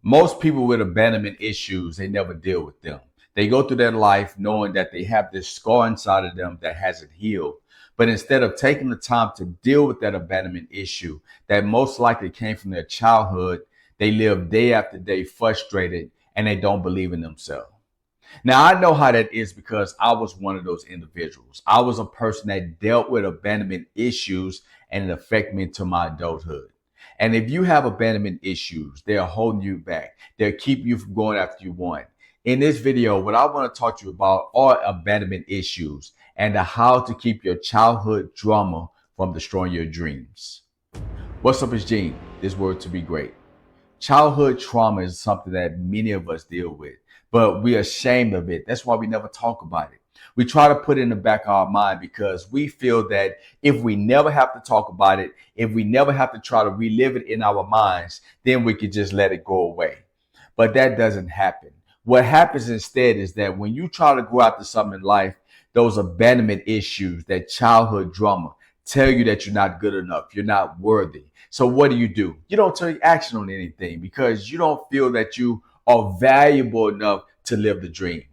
Most people with abandonment issues, they never deal with them. They go through their life knowing that they have this scar inside of them that hasn't healed. But instead of taking the time to deal with that abandonment issue that most likely came from their childhood, they live day after day frustrated and they don't believe in themselves. Now, I know how that is because I was one of those individuals. I was a person that dealt with abandonment issues and it affected me into my adulthood. And if you have abandonment issues, they're holding you back. They'll keep you from going after you want. In this video, what I want to talk to you about are abandonment issues and how to keep your childhood trauma from destroying your dreams. What's up, it's Gene. This word to be great. Childhood trauma is something that many of us deal with, but we're ashamed of it. That's why we never talk about it. We try to put it in the back of our mind because we feel that if we never have to talk about it, if we never have to try to relive it in our minds, then we could just let it go away. But that doesn't happen. What happens instead is that when you try to go after something in life, those abandonment issues, that childhood drama, tell you that you're not good enough, you're not worthy. So what do? You don't take action on anything because you don't feel that you are valuable enough to live the dream.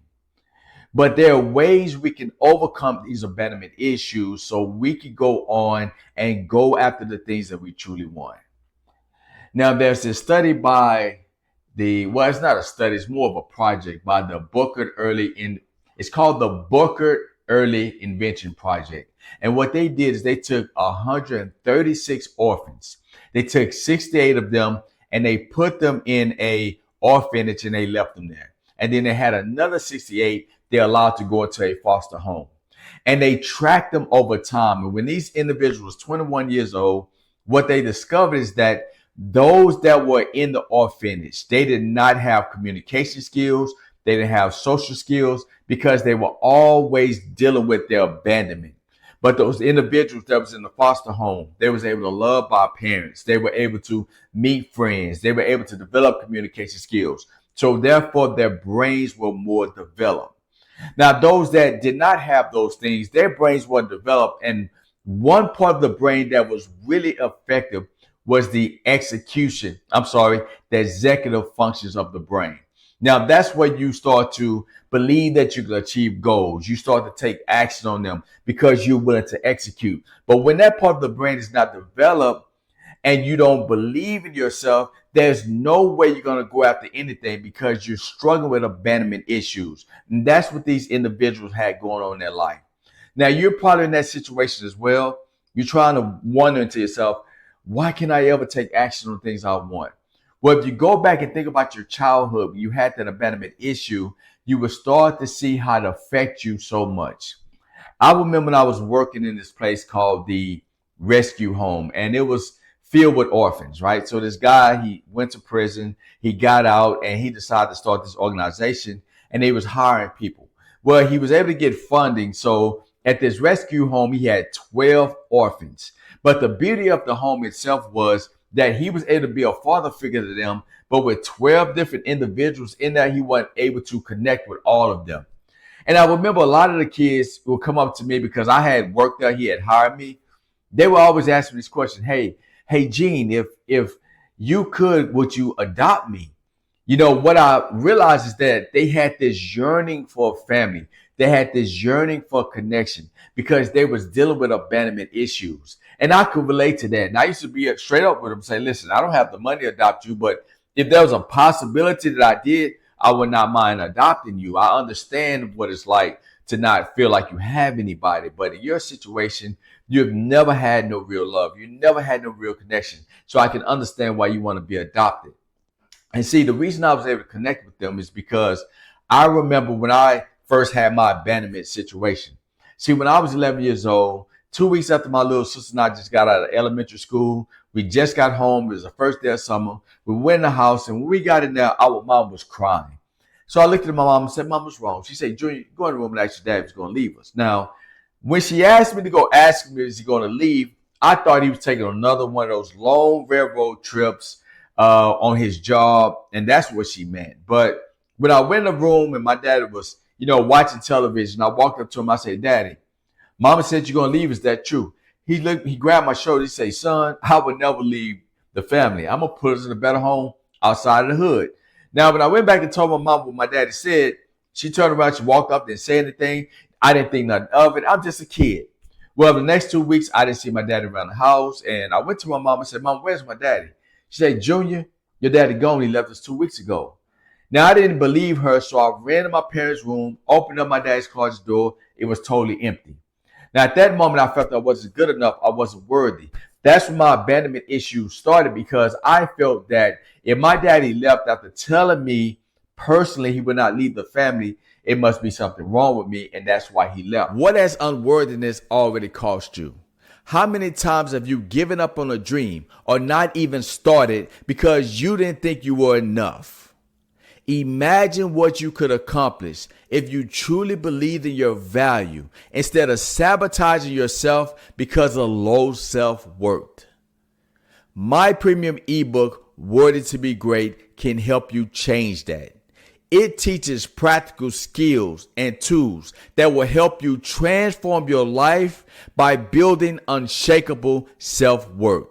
But there are ways we can overcome these abandonment issues so we can go on and go after the things that we truly want. Now, there's this study by it's not a study, it's more of a project by the it's called the Booker Early Invention Project. And what they did is they took 136 orphans. They took 68 of them and they put them in a orphanage and they left them there. And then they had another 68 they're allowed to go into a foster home. And they tracked them over time. And when these individuals, 21 years old, what they discovered is that those that were in the orphanage, they did not have communication skills. They didn't have social skills because they were always dealing with their abandonment. But those individuals that was in the foster home, they was able to love by parents. They were able to meet friends. They were able to develop communication skills. So therefore, their brains were more developed. Now, those that did not have those things, their brains weren't developed. And one part of the brain that was really effective was the the executive functions of the brain. Now, that's where you start to believe that you can achieve goals. You start to take action on them because you're willing to execute. But when that part of the brain is not developed and you don't believe in yourself, there's no way you're going to go after anything because you're struggling with abandonment issues. And that's what these individuals had going on in their life. Now, you're probably in that situation as well. You're trying to wonder to yourself, why can't I ever take action on things I want? Well, if you go back and think about your childhood, when you had that abandonment issue, you will start to see how it affects you so much. I remember when I was working in this place called the rescue home, and it was filled with orphans, right? So this guy, he went to prison, he got out, and he decided to start this organization, and he was hiring people. Well, he was able to get funding. So at this rescue home, he had 12 orphans. But the beauty of the home itself was that he was able to be a father figure to them, but with 12 different individuals in there, he wasn't able to connect with all of them. And I remember a lot of the kids would come up to me because I had worked there, he had hired me. They would always ask me this question, hey, Gene, if you could, would you adopt me? You know, what I realized is that they had this yearning for a family. They had this yearning for connection because they was dealing with abandonment issues. And I could relate to that. And I used to be straight up with them, say, listen, I don't have the money to adopt you, but if there was a possibility that I did, I would not mind adopting you. I understand what it's like to not feel like you have anybody. But in your situation, you've never had no real love. You never had no real connection. So I can understand why you want to be adopted. And see, the reason I was able to connect with them is because I remember when I first had my abandonment situation. See, when I was 11 years old, 2 weeks after my little sister and I just got out of elementary school, we just got home. It was the first day of summer. We went in the house, and when we got in there, our mom was crying. So I looked at my mom and said, Mom, what's wrong? She said, Junior, go in the room and ask your dad if he's going to leave us. Now, when she asked me to go ask him, is he going to leave, I thought he was taking another one of those long railroad trips on his job, and that's what she meant. But when I went in the room and my dad was, watching television, I walked up to him. I said, Daddy, Mama said you're going to leave. Is that true? He grabbed my shoulder. He said, son, I would never leave the family. I'm going to put us in a better home outside of the hood. Now, when I went back and told my mom what my daddy said, she turned around, she walked up, didn't say anything. I didn't think nothing of it. I'm just a kid. Well, the next 2 weeks, I didn't see my daddy around the house. And I went to my mom and said, Mom, where's my daddy? She said, Junior, your daddy gone. He left us 2 weeks ago. Now, I didn't believe her, so I ran to my parents' room, opened up my daddy's closet door. It was totally empty. Now, at that moment, I felt I wasn't good enough. I wasn't worthy. That's when my abandonment issue started, because I felt that if my daddy left after telling me personally he would not leave the family, it must be something wrong with me, and that's why he left. What has unworthiness already cost you? How many times have you given up on a dream or not even started because you didn't think you were enough? Imagine what you could accomplish if you truly believed in your value instead of sabotaging yourself because of low self-worth. My premium ebook, Worthy to be Great, can help you change that. It teaches practical skills and tools that will help you transform your life by building unshakable self-worth.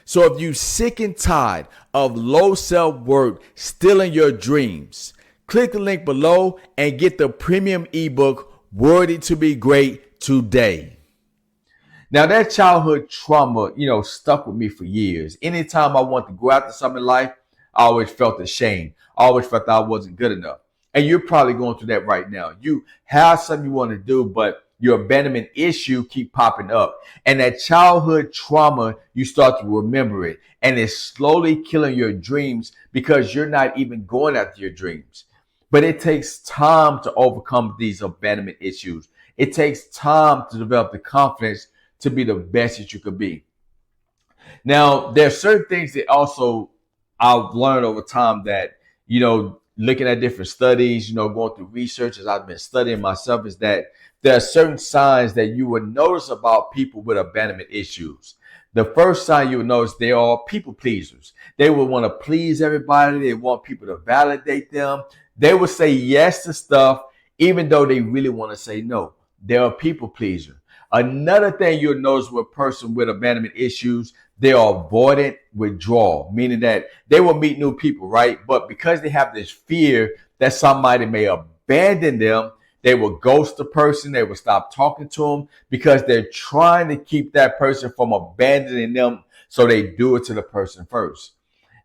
So if you're sick and tired of low self-worth stealing your dreams, click the link below and get the premium ebook, Worthy to be Great, today. Now, that childhood trauma, stuck with me for years. Anytime I wanted to go after something in life, I always felt ashamed. I always felt I wasn't good enough. And you're probably going through that right now. You have something you want to do, but your abandonment issue keep popping up. And that childhood trauma, you start to remember it. And it's slowly killing your dreams because you're not even going after your dreams. But it takes time to overcome these abandonment issues. It takes time to develop the confidence to be the best that you could be. Now, there's certain things that also I've learned over time that, looking at different studies, going through research as I've been studying myself, is that there are certain signs that you would notice about people with abandonment issues. The first sign you would notice, they are people pleasers. They would want to please everybody. They want people to validate them. They would say yes to stuff, even though they really want to say no. They're a people pleaser. Another thing you'll notice with a person with abandonment issues, they are avoidant withdrawal, meaning that they will meet new people, right? But because they have this fear that somebody may abandon them, they will ghost the person. They will stop talking to them because they're trying to keep that person from abandoning them. So they do it to the person first.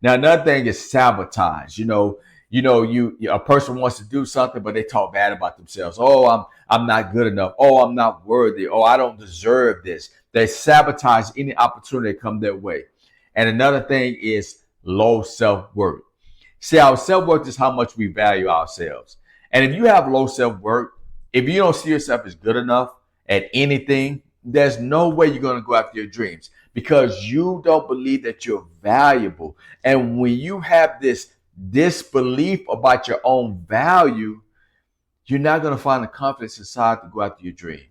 Now, another thing is sabotage. A person wants to do something, but they talk bad about themselves. Oh, I'm not good enough. Oh, I'm not worthy. Oh, I don't deserve this. They sabotage any opportunity that come their way. And another thing is low self-worth. See, our self-worth is how much we value ourselves. And if you have low self-worth, if you don't see yourself as good enough at anything, there's no way you're going to go after your dreams because you don't believe that you're valuable. And when you have this disbelief about your own value, you're not going to find the confidence inside to go after your dream.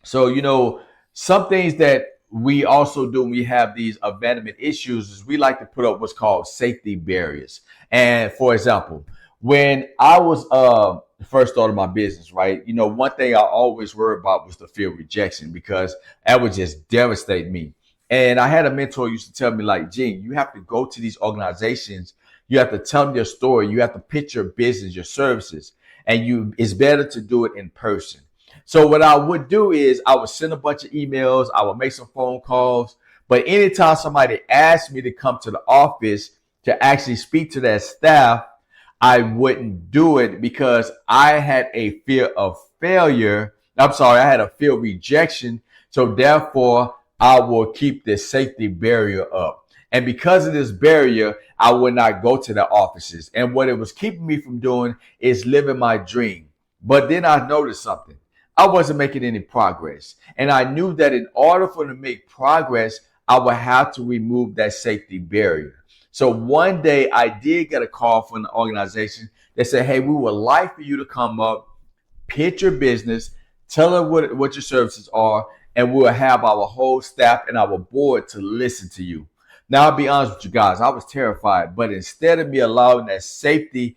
So, some things that we also do when we have these abandonment issues is we like to put up what's called safety barriers. And for example, when I was first started my business, right, one thing I always worried about was the fear of rejection because that would just devastate me. And I had a mentor who used to tell me, like, Gene, you have to go to these organizations. You have to tell them your story. You have to pitch your business, your services, and it's better to do it in person. So what I would do is I would send a bunch of emails. I would make some phone calls. But anytime somebody asked me to come to the office to actually speak to their staff, I wouldn't do it because I had a fear of failure. I had a fear of rejection. So therefore, I will keep this safety barrier up. And because of this barrier, I would not go to the offices. And what it was keeping me from doing is living my dream. But then I noticed something. I wasn't making any progress. And I knew that in order for me to make progress, I would have to remove that safety barrier. So one day I did get a call from the organization that said, hey, we would like for you to come up, pitch your business, tell them what your services are, and we'll have our whole staff and our board to listen to you. Now, I'll be honest with you guys, I was terrified, but instead of me allowing that safety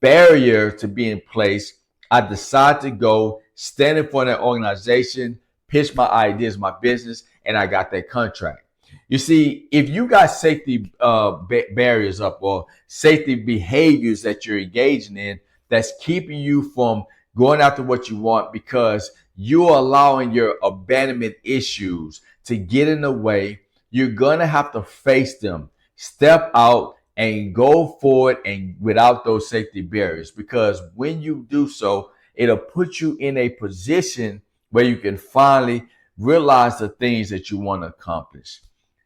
barrier to be in place, I decided to go stand in front of that organization, pitch my ideas, my business, and I got that contract. You see, if you got safety barriers up or safety behaviors that you're engaging in that's keeping you from going after what you want because you're allowing your abandonment issues to get in the way, you're going to have to face them, step out and go forward and without those safety barriers. Because when you do so, it'll put you in a position where you can finally realize the things that you want to accomplish.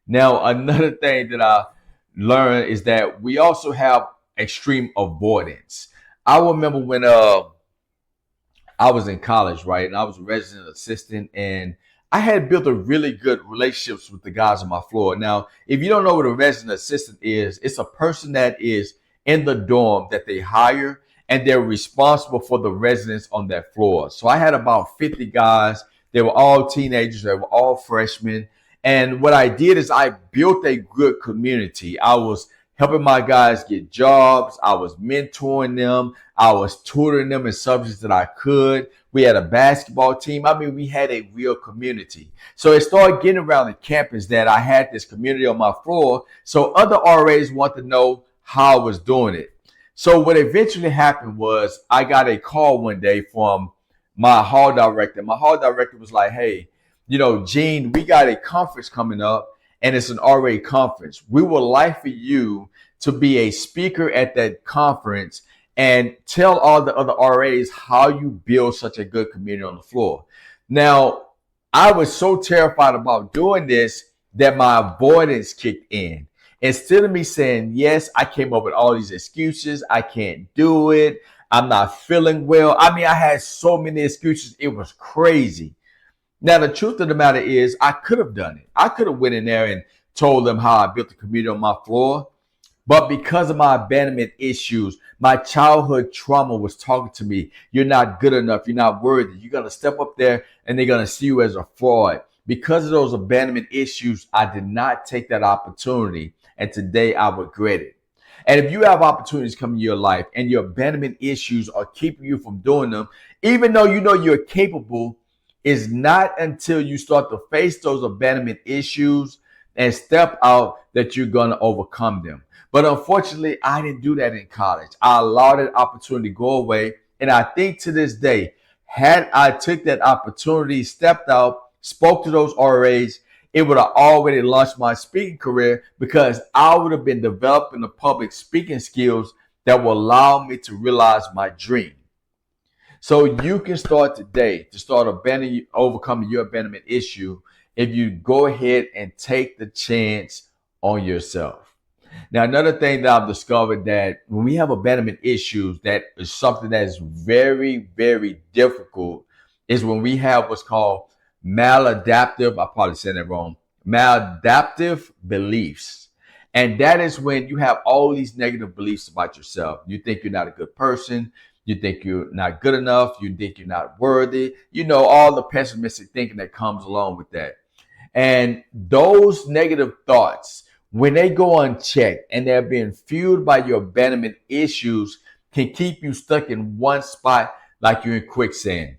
Now, another thing that I learned is that we also have extreme avoidance. I remember when I was in college, right? And I was a resident assistant and I had built a really good relationships with the guys on my floor. Now, if you don't know what a resident assistant is, it's a person that is in the dorm that they hire and they're responsible for the residents on that floor. So I had about 50 guys. They were all teenagers. They were all freshmen. And what I did is I built a good community. I was helping my guys get jobs. I was mentoring them. I was tutoring them in subjects that I could. We had a basketball team. I mean, we had a real community. So it started getting around the campus that I had this community on my floor. So other RAs wanted to know how I was doing it. So what eventually happened was I got a call one day from my hall director. My hall director was like, hey, you know, Gene, we got a conference coming up and it's an RA conference. We would like for you to be a speaker at that conference and tell all the other RAs how you build such a good community on the floor. Now, I was so terrified about doing this that my avoidance kicked in. Instead of me saying, yes, I came up with all these excuses. I can't do it. I'm not feeling well. I mean, I had so many excuses. It was crazy. Now, the truth of the matter is I could have done it. I could have went in there and told them how I built the community on my floor. But because of my abandonment issues, my childhood trauma was talking to me. You're not good enough. You're not worthy. You're going to step up there and they're going to see you as a fraud. Because of those abandonment issues, I did not take that opportunity. And today I regret it. And if you have opportunities come in your life and your abandonment issues are keeping you from doing them, even though you know you're capable, it's not until you start to face those abandonment issues and step out that you're going to overcome them. But unfortunately, I didn't do that in college. I allowed that opportunity to go away. And I think to this day, had I took that opportunity, stepped out, spoke to those RAs, it would have already launched my speaking career because I would have been developing the public speaking skills that will allow me to realize my dream. So you can start today to start overcoming your abandonment issue if you go ahead and take the chance on yourself. Now, another thing that I've discovered that when we have abandonment issues, that is something that is very, very difficult is when we have what's called maladaptive, I probably said that wrong, maladaptive beliefs. And that is when you have all these negative beliefs about yourself. You think you're not a good person. You think you're not good enough. You think you're not worthy. You know, all the pessimistic thinking that comes along with that. And those negative thoughts, when they go unchecked and they're being fueled by your abandonment issues, can keep you stuck in one spot like you're in quicksand.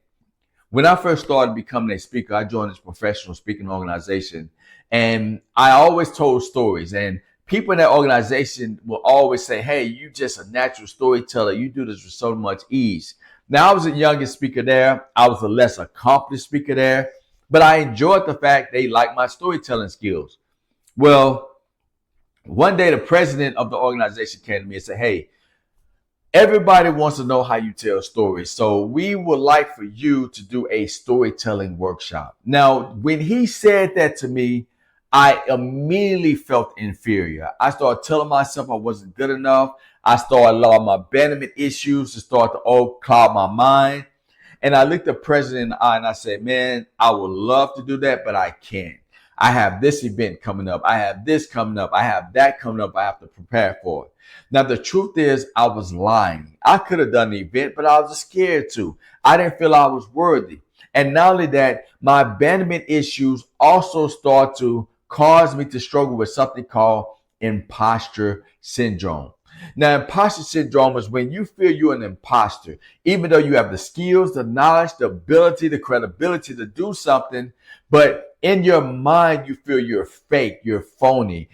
When I first started becoming a speaker, I joined this professional speaking organization and I always told stories, and people in that organization will always say, hey, you just a natural storyteller. You do this with so much ease. Now, I was the youngest speaker there. I was the less accomplished speaker there, but I enjoyed the fact they liked my storytelling skills. Well, one day the president of the organization came to me and said, hey, everybody wants to know how you tell stories. So we would like for you to do a storytelling workshop. Now, when he said that to me, I immediately felt inferior. I started telling myself I wasn't good enough. I started allowing my abandonment issues to start to cloud my mind. And I looked the president in the eye and I said, man, I would love to do that, but I can't. I have this event coming up. I have this coming up. I have that coming up. I have to prepare for it. Now, the truth is I was lying. I could have done the event, but I was scared to. I didn't feel I was worthy. And not only that, my abandonment issues also start to cause me to struggle with something called imposter syndrome. Now, imposter syndrome is when you feel you're an imposter, even though you have the skills, the knowledge, the ability, the credibility to do something, but in your mind, you feel you're fake, you're phony,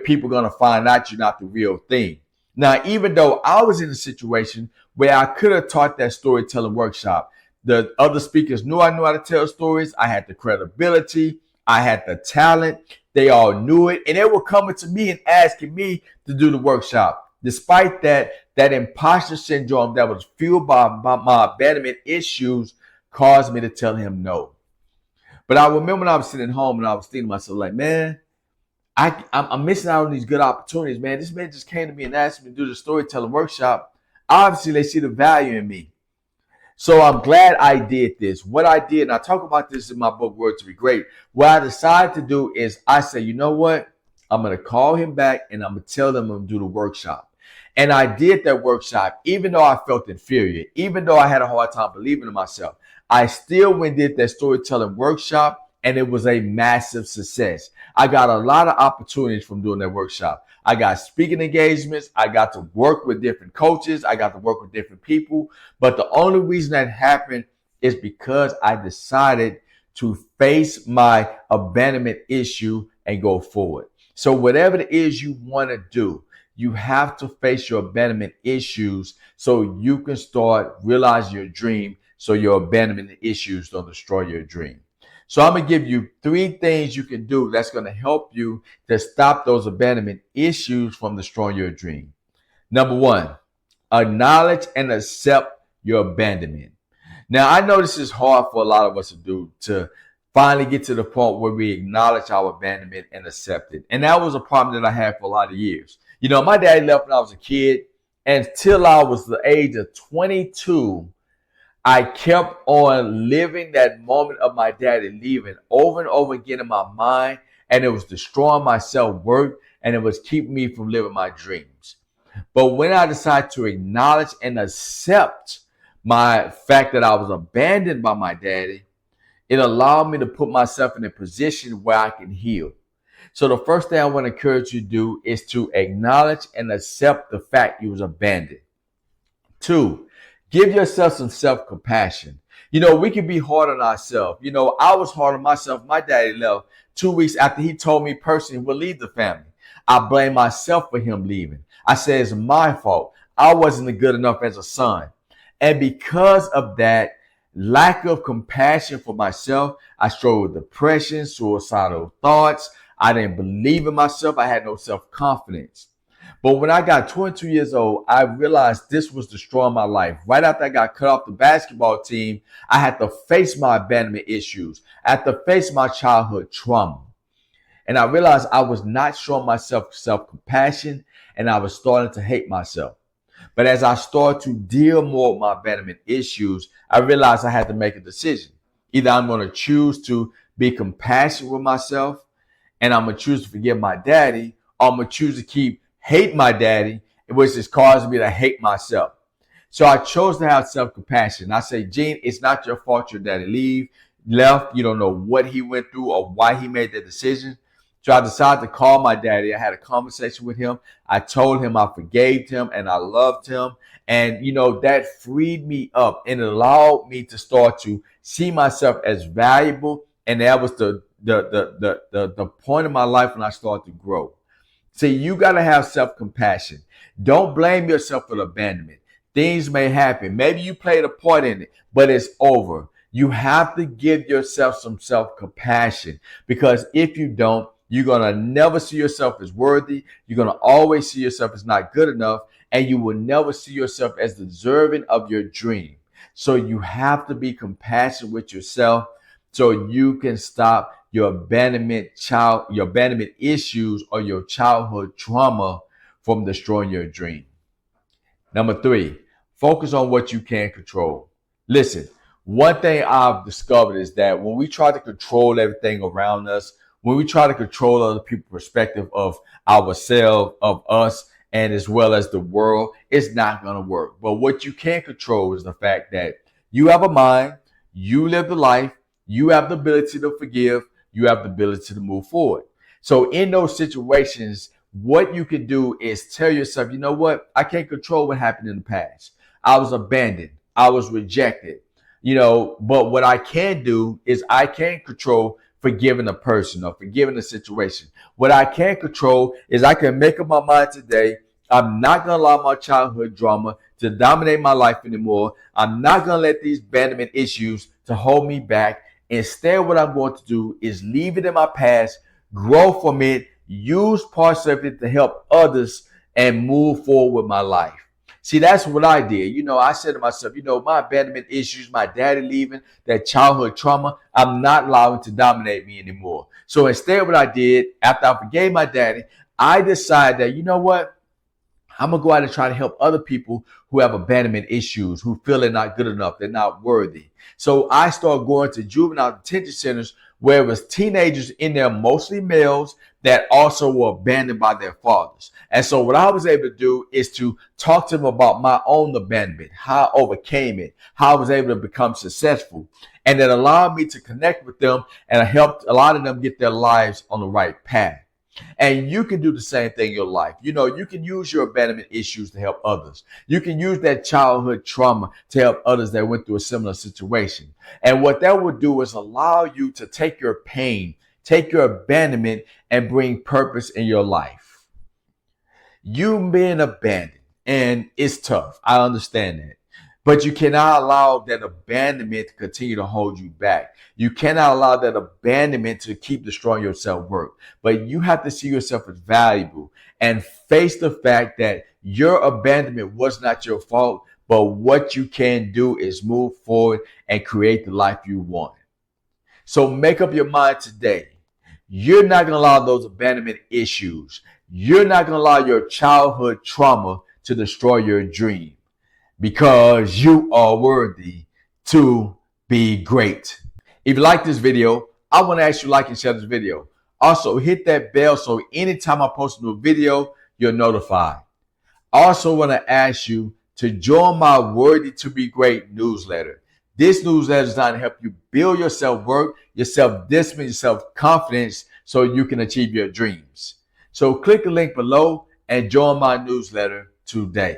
people going to find out you're not the real thing. Now, even though I was in a situation where I could have taught that storytelling workshop, the other speakers knew I knew how to tell stories. I had the credibility. I had the talent. They all knew it. And they were coming to me and asking me to do the workshop. Despite that imposter syndrome that was fueled by my abandonment issues caused me to tell him no. But I remember when I was sitting home and I was thinking to myself, like, man, I'm missing out on these good opportunities, man. This man just came to me and asked me to do the storytelling workshop. Obviously, they see the value in me. So I'm glad I did this. What I did, and I talk about this in my book, Word to Be Great, what I decided to do is I said, you know what? I'm going to call him back and I'm going to tell them I'm going to do the workshop. And I did that workshop, even though I felt inferior, even though I had a hard time believing in myself. I still went and did that storytelling workshop, and it was a massive success. I got a lot of opportunities from doing that workshop. I got speaking engagements. I got to work with different coaches. I got to work with different people. But the only reason that happened is because I decided to face my abandonment issue and go forward. So whatever it is you want to do, you have to face your abandonment issues so you can start realizing your dream, so your abandonment issues don't destroy your dream. So I'm going to give you 3 things you can do that's going to help you to stop those abandonment issues from destroying your dream. Number 1, acknowledge and accept your abandonment. Now, I know this is hard for a lot of us to do, to finally get to the point where we acknowledge our abandonment and accept it. And that was a problem that I had for a lot of years. You know, my daddy left when I was a kid, and until I was the age of 22, I kept on living that moment of my daddy leaving over and over again in my mind, and it was destroying my self-worth, and it was keeping me from living my dreams. But when I decided to acknowledge and accept my fact that I was abandoned by my daddy, it allowed me to put myself in a position where I can heal. So the first thing I want to encourage you to do is to acknowledge and accept the fact you was abandoned. 2, give yourself some self-compassion. You know, we can be hard on ourselves. You know, I was hard on myself. My daddy left 2 weeks after he told me personally we'll leave the family. I blame myself for him leaving. I said it's my fault. I wasn't good enough as a son. And because of that lack of compassion for myself, I struggled with depression, suicidal thoughts. I didn't believe in myself. I had no self-confidence. But when I got 22 years old, I realized this was destroying my life. Right after I got cut off the basketball team, I had to face my abandonment issues. I had to face my childhood trauma. And I realized I was not showing myself self-compassion, and I was starting to hate myself. But as I started to deal more with my abandonment issues, I realized I had to make a decision. Either I'm going to choose to be compassionate with myself, and I'm going to choose to forgive my daddy, or I'm going to choose to keep hate my daddy, which is causing me to hate myself. So I chose to have self-compassion. I say, Gene, it's not your fault your daddy left. You don't know what he went through or why he made that decision. So I decided to call my daddy. I had a conversation with him. I told him I forgave him and I loved him. And, you know, that freed me up and it allowed me to start to see myself as valuable. And that was the point of my life when I started to grow. See, you got to have self-compassion. Don't blame yourself for the abandonment. Things may happen. Maybe you played a part in it, but it's over. You have to give yourself some self-compassion, because if you don't, you're going to never see yourself as worthy. You're going to always see yourself as not good enough, and you will never see yourself as deserving of your dream. So you have to be compassionate with yourself so you can stop your abandonment issues or your childhood trauma from destroying your dream. Number 3, focus on what you can control. Listen, one thing I've discovered is that when we try to control everything around us, when we try to control other people's perspective of ourselves, of us, and as well as the world, it's not going to work. But what you can control is the fact that you have a mind, you live the life, you have the ability to forgive, you have the ability to move forward. So in those situations what you can do is tell yourself, you know what? I can't control what happened in the past. I was abandoned. I was rejected. But what I can do is I can control forgiving a person or forgiving a situation. What I can control is I can make up my mind today. I'm not going to allow my childhood drama to dominate my life anymore. I'm not going to let these abandonment issues to hold me back. Instead, what I'm going to do is leave it in my past, grow from it, use parts of it to help others, and move forward with my life. See, that's what I did. I said to myself, my abandonment issues, my daddy leaving, that childhood trauma, I'm not allowing to dominate me anymore. So instead, what I did, after I forgave my daddy, I decided that, you know what? I'm going to go out and try to help other people who have abandonment issues, who feel they're not good enough, they're not worthy. So I started going to juvenile detention centers where it was teenagers in there, mostly males, that also were abandoned by their fathers. And so what I was able to do is to talk to them about my own abandonment, how I overcame it, how I was able to become successful. And that allowed me to connect with them, and I helped a lot of them get their lives on the right path. And you can do the same thing in your life. You can use your abandonment issues to help others. You can use that childhood trauma to help others that went through a similar situation. And what that will do is allow you to take your pain, take your abandonment, and bring purpose in your life. You being abandoned, and it's tough. I understand that. But you cannot allow that abandonment to continue to hold you back. You cannot allow that abandonment to keep destroying your self-worth. But you have to see yourself as valuable and face the fact that your abandonment was not your fault, but what you can do is move forward and create the life you want. So make up your mind today. You're not going to allow those abandonment issues. You're not going to allow your childhood trauma to destroy your dream. Because you are worthy to be great. If you like this video, I want to ask you to like and share this video. Also, hit that bell so anytime I post a new video, you're notified. I also want to ask you to join my Worthy to Be Great newsletter. This newsletter is designed to help you build your self-worth, your self-discipline, your self-confidence so you can achieve your dreams. So click the link below and join my newsletter today.